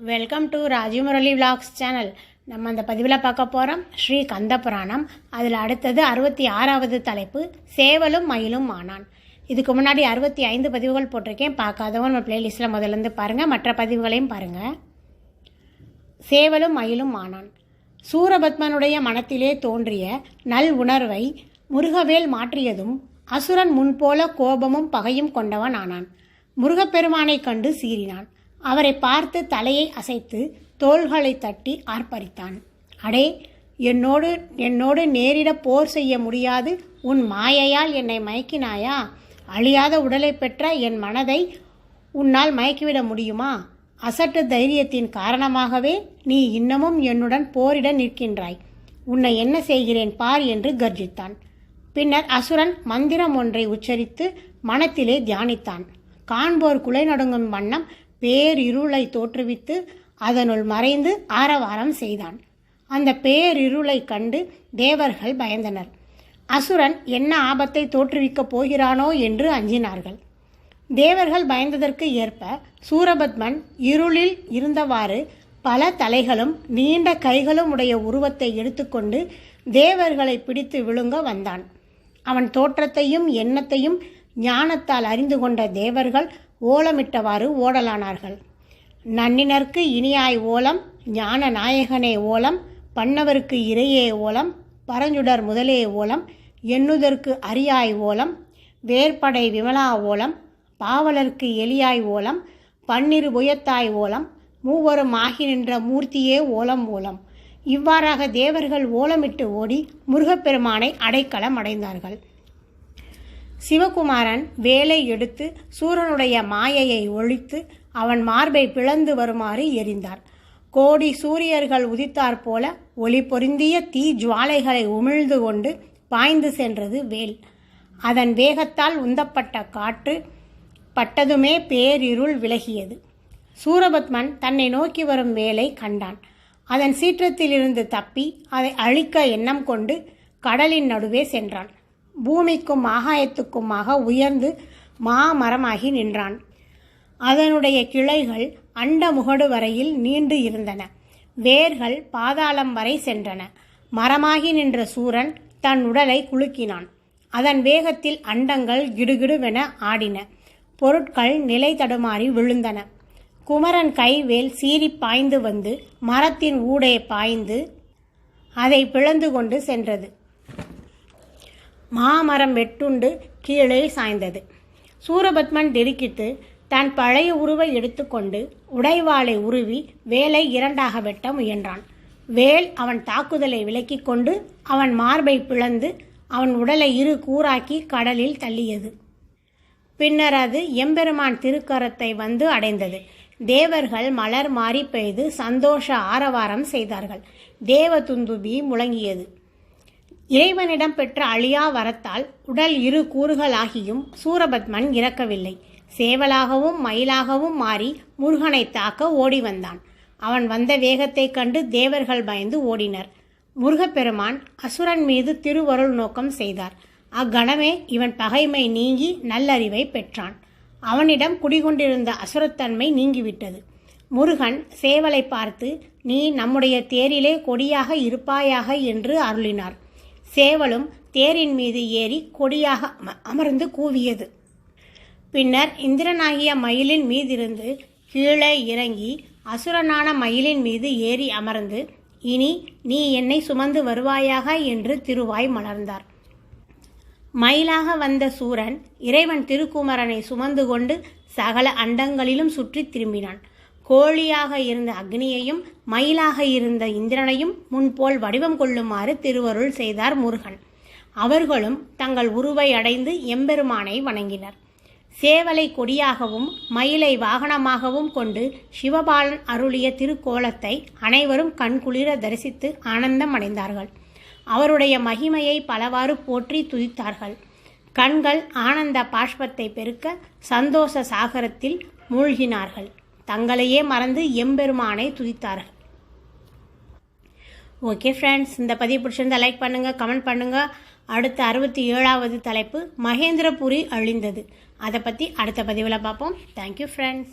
Welcome to Raji Murali vlogs channel. நம்ம அந்த பதிவில் பார்க்க போகிறோம் ஸ்ரீ கந்த புராணம். அதில் அடுத்தது 66வது தலைப்பு சேவலும் மயிலும் ஆனான். இதுக்கு முன்னாடி 65 பதிவுகள் போட்டிருக்கேன். பார்க்காதவங்க நம்ம பிளேலிஸ்ட்டில் முதலேருந்து பாருங்கள், மற்ற பதிவுகளையும் பாருங்கள். சேவலும் மயிலும் ஆனான். சூரபத்மனுடைய மனத்திலே தோன்றிய நல் உணர்வை முருகவேல் மாற்றியதும் அசுரன் முன்போல கோபமும் பகையும் கொண்டவன் ஆனான். முருகப்பெருமானை கண்டு சீறினான். அவரை பார்த்து தலையை அசைத்து தோள்களை தட்டி ஆர்ப்பரித்தான். அடே, என்னோடு நேரிட போர் செய்ய முடியாது, உன் மாயையால் என்னை மயக்கினாயா? அழியாத உடலை பெற்ற என் மனதை உன்னால் மயக்கிவிட முடியுமா? அசட்டு தைரியத்தின் காரணமாகவே நீ இன்னமும் என்னுடன் போரிட நிற்கின்றாய். உன்னை என்ன செய்கிறேன் பார் என்று கர்ஜித்தான். பின்னர் அசுரன் மந்திரம் ஒன்றை உச்சரித்து மனத்திலே தியானித்தான். காண்போர் குலை நடுங்கும் வண்ணம் பேரிருளை தோற்றுவித்து அதனுள் மறைந்து ஆரவாரம் செய்தான். அந்த பேரிருளை கண்டு தேவர்கள் பயந்தனர். அசுரன் என்ன ஆபத்தை தோற்றுவிக்கப் போகிறானோ என்று அஞ்சினார்கள். தேவர்கள் பயந்ததற்கு ஏற்ப சூரபத்மன் இருளில் இருந்தவாறு பல தலைகளும் நீண்ட கைகளும் உடைய உருவத்தை எடுத்துக்கொண்டு தேவர்களை பிடித்து விழுங்க வந்தான். அவன் தோற்றத்தையும் எண்ணத்தையும் ஞானத்தால் அறிந்து கொண்ட தேவர்கள் ஓலமிட்டவாறு ஓடலானார்கள். நன்னினர்க்கு இனியாய் ஓலம், ஞான நாயகனே ஓலம், பண்ணவருக்கு இறையே ஓலம், பரஞ்சுடர் முதலே ஓலம், எண்ணுதற்கு அரியாய் ஓலம், வேற்படை விமலா ஓலம், பாவலர்க்கு எலியாய் ஓலம், பன்னிரு புயத்தாய் ஓலம், மூவரும் ஆகி நின்ற மூர்த்தியே ஓலம் ஓலம். இவ்வாறாக தேவர்கள் ஓலமிட்டு ஓடி முருகப்பெருமானை அடைக்கலம் அடைந்தார்கள். சிவகுமாரன் வேலை எடுத்து சூரனுடைய மாயையை ஒழித்து அவன் மார்பை பிளந்து வருமாறு எரிந்தார். கோடி சூரியர்கள் உதித்தாற் போல ஒளி பொருந்திய தீ ஜுவாலைகளை உமிழ்ந்து கொண்டு பாய்ந்து சென்றது வேல். அதன் வேகத்தால் உந்தப்பட்ட காற்று பட்டதுமே பேரிருள் விலகியது. சூரபத்மன் தன்னை நோக்கி வரும் வேலை கண்டான். அதன் சீற்றத்திலிருந்து தப்பி அதை அழிக்க எண்ணம் கொண்டு கடலின் நடுவே சென்றான். பூமிக்கும் ஆகாயத்துக்குமாக உயர்ந்து மாமரமாகி நின்றான். அதனுடைய கிளைகள் அண்ட முகடு வரையில் நீண்டு இருந்தன. வேர்கள் பாதாளம் வரை சென்றன. மரமாகி நின்ற சூரன் தன் உடலை குலுக்கினான். அதன் வேகத்தில் அண்டங்கள் கிடுகிடுவென ஆடின. பொருட்கள் நிலை தடுமாறி விழுந்தன. குமரன் கைவேல் சீறி பாய்ந்து வந்து மரத்தின் ஊடே பாய்ந்து அதை பிளந்து கொண்டு சென்றது. மாமரம் வெட்டுண்டு கீழே சாய்ந்தது. சூரபத்மன் திடுக்கிட்டு தன் பழைய உருவை எடுத்துக்கொண்டு உடைவாளை உருவி வேலை இரண்டாக வெட்ட முயன்றான். வேல் அவன் தாக்குதலை விலக்கிக் கொண்டு அவன் மார்பை பிளந்து அவன் உடலை இரு கூறாக்கி கடலில் தள்ளியது. பின்னர் அது எம்பெருமான் திருக்கரத்தை வந்து அடைந்தது. தேவர்கள் மலர் மாறி பெய்து சந்தோஷ ஆரவாரம் செய்தார்கள். தேவதுந்துபி முழங்கியது. இறைவனிடம் பெற்ற அழியா வரத்தால் உடல் இரு கூறுகளாகியும் சூரபத்மன் இறக்கவில்லை. சேவலாகவும் மயிலாகவும் மாறி முருகனை தாக்க ஓடி வந்தான். அவன் வந்த வேகத்தை கண்டு தேவர்கள் பயந்து ஓடினர். முருகப்பெருமான் அசுரன் மீது திருவருள் நோக்கம் செய்தார். அக்கணமே இவன் பகைமை நீங்கி நல்லறிவை பெற்றான். அவனிடம் குடிகொண்டிருந்த அசுரத்தன்மை நீங்கிவிட்டது. முருகன் சேவலை பார்த்து, நீ நம்முடைய தேரிலே கொடியாக இருப்பாயாக என்று அருளினார். சேவலும் தேரின் மீது ஏறி கொடியாக அமர்ந்து கூவியது. பின்னர் இந்திரனாகிய மயிலின் மீதிருந்து கீழே இறங்கி அசுரனான மயிலின் மீது ஏறி அமர்ந்து, இனி நீ என்னை சுமந்து வருவாயாக என்று திருவாய் மலர்ந்தார். மயிலாக வந்த சூரன் இறைவன் திருக்குமரனை சுமந்து கொண்டு சகல அண்டங்களிலும் சுற்றி திரும்பினான். கோழியாக இருந்த அக்னியையும் மயிலாக இருந்த இந்திரனையும் முன்போல் வடிவம் கொள்ளுமாறு திருவருள் செய்தார் முருகன். அவர்களும் தங்கள் உருவை அடைந்து எம்பெருமானை வணங்கினர். சேவலை கொடியாகவும் மயிலை வாகனமாகவும் கொண்டு சிவபாலன் அருளிய திருக்கோலத்தை அனைவரும் கண்குளிர தரிசித்து ஆனந்தம் அடைந்தார்கள். அவருடைய மகிமையை பலவாறு போற்றி துதித்தார்கள். கண்கள் ஆனந்த பாஷ்பத்தை பெருக்க சந்தோஷ சாகரத்தில் மூழ்கினார்கள். தங்களையே மறந்து எம்பெருமானை துதித்தார்கள். ஓகே ஃப்ரெண்ட்ஸ், இந்த பதிவு பிடிச்சிருந்தா லைக் பண்ணுங்கள், கமெண்ட் பண்ணுங்கள். அடுத்த 67வது தலைப்பு மகேந்திரபுரி அழிந்தது. அதை பற்றி அடுத்த பதிவில் பார்ப்போம். Thank you friends.